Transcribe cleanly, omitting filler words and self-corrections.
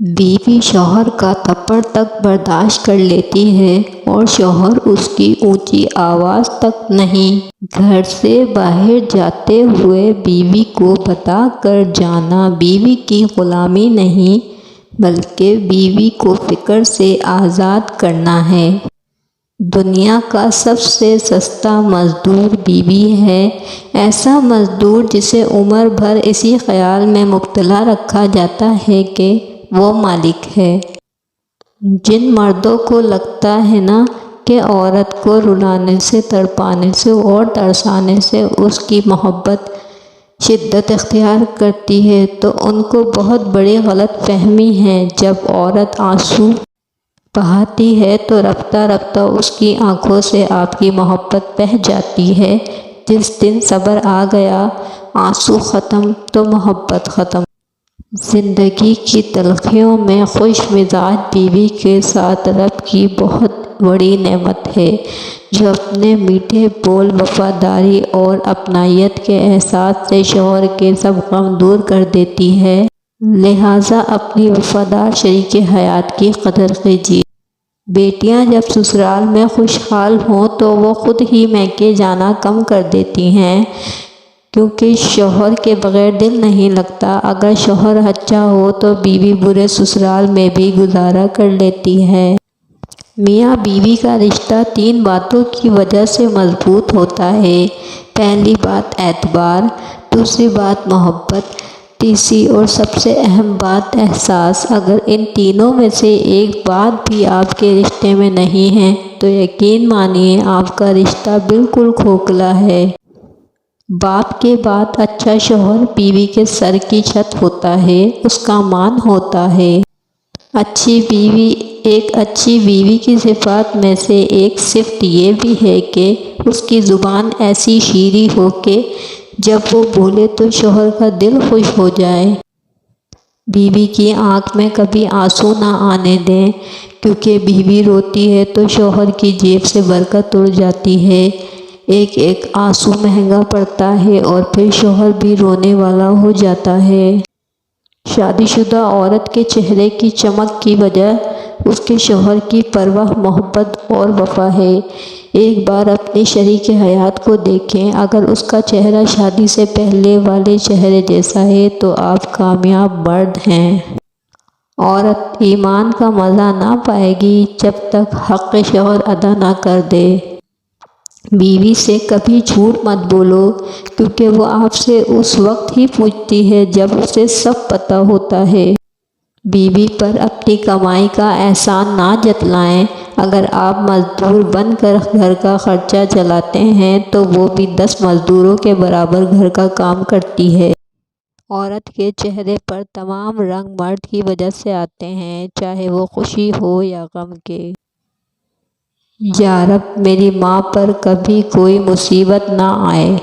بیوی شوہر کا تھپڑ تک برداشت کر لیتی ہے اور شوہر اس کی اونچی آواز تک نہیں۔ گھر سے باہر جاتے ہوئے بیوی کو بتا کر جانا بیوی کی غلامی نہیں بلکہ بیوی کو فکر سے آزاد کرنا ہے۔ دنیا کا سب سے سستا مزدور بیوی ہے، ایسا مزدور جسے عمر بھر اسی خیال میں مبتلا رکھا جاتا ہے کہ وہ مالک ہے۔ جن مردوں کو لگتا ہے نا کہ عورت کو رلانے سے، تڑپانے سے اور ترسانے سے اس کی محبت شدت اختیار کرتی ہے تو ان کو بہت بڑی غلط فہمی ہے۔ جب عورت آنسو بہاتی ہے تو رفتہ رفتہ اس کی آنکھوں سے آپ کی محبت بہہ جاتی ہے۔ جس دن صبر آ گیا، آنسو ختم تو محبت ختم۔ زندگی کی تلخیوں میں خوش مزاج بیوی کے ساتھ رب کی بہت بڑی نعمت ہے، جو اپنے میٹھے بول، وفاداری اور اپنائیت کے احساس سے شوہر کے سب غم دور کر دیتی ہے۔ لہٰذا اپنی وفادار شریک حیات کی قدر کیجیے۔ بیٹیاں جب سسرال میں خوشحال ہوں تو وہ خود ہی میکے جانا کم کر دیتی ہیں، کیونکہ شوہر کے بغیر دل نہیں لگتا۔ اگر شوہر اچھا ہو تو بیوی برے سسرال میں بھی گزارا کر لیتی ہے۔ میاں بیوی کا رشتہ 3 باتوں کی وجہ سے مضبوط ہوتا ہے۔ پہلی بات اعتبار، دوسری بات محبت، تیسری اور سب سے اہم بات احساس۔ اگر ان تینوں میں سے ایک بات بھی آپ کے رشتے میں نہیں ہے تو یقین مانیے آپ کا رشتہ بالکل کھوکھلا ہے۔ باپ کے بعد اچھا شوہر بیوی کے سر کی چھت ہوتا ہے، اس کا مان ہوتا ہے۔ ایک اچھی بیوی کی صفات میں سے ایک صفت یہ بھی ہے کہ اس کی زبان ایسی شیریں ہو کہ جب وہ بولے تو شوہر کا دل خوش ہو جائے۔ بیوی کی آنکھ میں کبھی آنسو نہ آنے دیں، کیونکہ بیوی روتی ہے تو شوہر کی جیب سے برکت اڑ جاتی ہے۔ ایک ایک آنسو مہنگا پڑتا ہے اور پھر شوہر بھی رونے والا ہو جاتا ہے۔ شادی شدہ عورت کے چہرے کی چمک کی وجہ اس کے شوہر کی پرواہ، محبت اور وفا ہے۔ ایک بار اپنی شریک حیات کو دیکھیں، اگر اس کا چہرہ شادی سے پہلے والے چہرے جیسا ہے تو آپ کامیاب مرد ہیں۔ عورت ایمان کا مزہ نہ پائے گی جب تک حق شوہر ادا نہ کر دے۔ بیوی سے کبھی جھوٹ مت بولو، کیونکہ وہ آپ سے اس وقت ہی پوچھتی ہے جب اسے سب پتہ ہوتا ہے۔ بیوی پر اپنی کمائی کا احسان نہ جتلائیں۔ اگر آپ مزدور بن کر گھر کا خرچہ چلاتے ہیں تو وہ بھی 10 مزدوروں کے برابر گھر کا کام کرتی ہے۔ عورت کے چہرے پر تمام رنگ مرد کی وجہ سے آتے ہیں، چاہے وہ خوشی ہو یا غم کے۔ یا رب میری ماں پر کبھی کوئی مصیبت نہ آئے۔